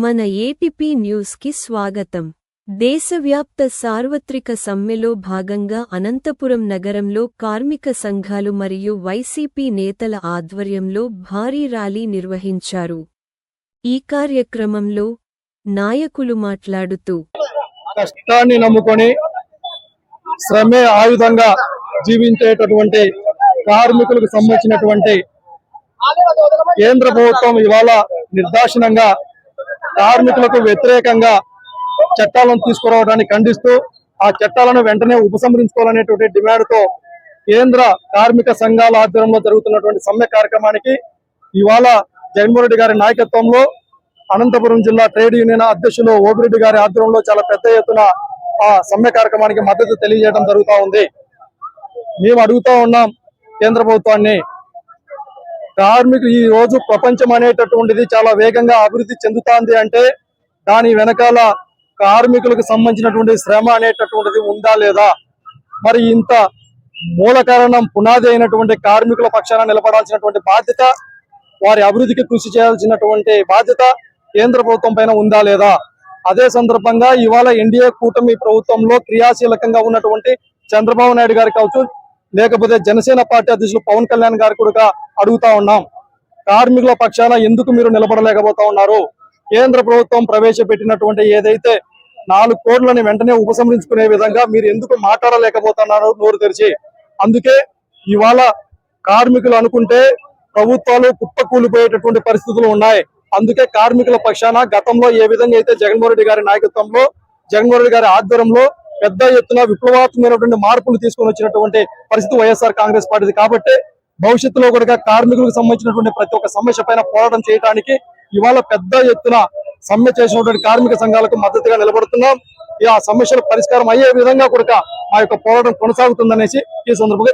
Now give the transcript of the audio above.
మన APP news కి స్వాగతం. దేశవ్యాప్త సార్వత్రిక సమ్మెలో భాగంగా అనంతపురం నగరంలో కార్మిక సంఘాలు మరియు వైసీపీ నేతల ఆధ్వర్యంలో భారీ ర్యాలీ నిర్వహించారు. ఈ కార్యక్రమంలో నాయకులు మాట్లాడుతూ కష్టాన్ని నమ్ముకొని శ్రమే ఆయుధంగా జీవించేటటువంటి కార్మికులకు సంబంధించినటువంటి కేంద్ర ప్రభుత్వం ఇవాళ నిర్దాక్షిణ్యంగా కార్మికులకు వ్యతిరేకంగా చట్టాలను తీసుకురావడాన్ని ఖండిస్తూ ఆ చట్టాలను వెంటనే ఉపసంహరించుకోవాలనేటువంటి డిమాండ్తో కేంద్ర కార్మిక సంఘాల ఆధ్వర్యంలో జరుగుతున్నటువంటి సమ్మె కార్యక్రమానికి ఇవాళ జగన్మోహన్ రెడ్డి గారి నాయకత్వంలో అనంతపురం జిల్లా ట్రేడ్ యూనియన్ అధ్యక్షులు ఓబిరెడ్డి గారి ఆధ్వర్యంలో చాలా పెద్ద ఎత్తున ఆ సమ్మె కార్యక్రమానికి మద్దతు తెలియజేయడం జరుగుతూ ఉంది. మేము అడుగుతా ఉన్నాం కేంద్ర ప్రభుత్వాన్ని, కార్మికులు ఈ రోజు ప్రపంచం అనేటటువంటిది చాలా వేగంగా అభివృద్ధి చెందుతోంది అంటే దాని వెనకాల కార్మికులకు సంబంధించినటువంటి శ్రమ అనేటటువంటిది ఉందా లేదా? మరి ఇంత మూల కారణం పునాది అయినటువంటి కార్మికుల పక్షాన నిలబడాల్సినటువంటి బాధ్యత, వారి అభివృద్ధికి కృషి చేయాల్సినటువంటి బాధ్యత కేంద్ర ప్రభుత్వం పైన ఉందా లేదా? అదే సందర్భంగా ఇవాళ ఎన్డీఏ కూటమి ప్రభుత్వంలో క్రియాశీలకంగా ఉన్నటువంటి చంద్రబాబు నాయుడు గారు కావచ్చు, లేకపోతే జనసేన పార్టీ అధ్యక్షులు పవన్ కళ్యాణ్ గారు కూడా అడుగుతా ఉన్నాం, కార్మికుల పక్షాన ఎందుకు మీరు నిలబడలేకపోతా ఉన్నారు? కేంద్ర ప్రభుత్వం ప్రవేశపెట్టినటువంటి ఏదైతే 4 కోట్లని వెంటనే ఉపసంహరించుకునే విధంగా మీరు ఎందుకు మాట్లాడలేకపోతున్నారు నోరు తెరిచి? అందుకే ఇవాళ కార్మికులు అనుకుంటే ప్రభుత్వాలు కుప్పకూలిపోయేటటువంటి పరిస్థితులు ఉన్నాయి. అందుకే కార్మికుల పక్షాన గతంలో ఏ విధంగా అయితే జగన్మోహన్ రెడ్డి గారి నాయకత్వంలో, జగన్మోహన్ రెడ్డి గారి ఆధ్వర్యంలో పెద్ద ఎత్తున విప్లవాత్మకమైనటువంటి మార్పులు తీసుకొని వచ్చినటువంటి పరిస్థితి వైఎస్ఆర్ కాంగ్రెస్ పార్టీది. కాబట్టి భవిష్యత్తులో కూడా కార్మికులకు సంబంధించినటువంటి ప్రతి ఒక్క సమస్య పైన పోరాటం చేయడానికి ఇవాళ పెద్ద ఎత్తున సమ్మె చేసినటువంటి కార్మిక సంఘాలకు మద్దతుగా నిలబడుతున్నాం. ఆ సమస్యల పరిష్కారం అయ్యే విధంగా కూడా మా యొక్క పోరాటం కొనసాగుతుందనేసి ఈ సందర్భంగా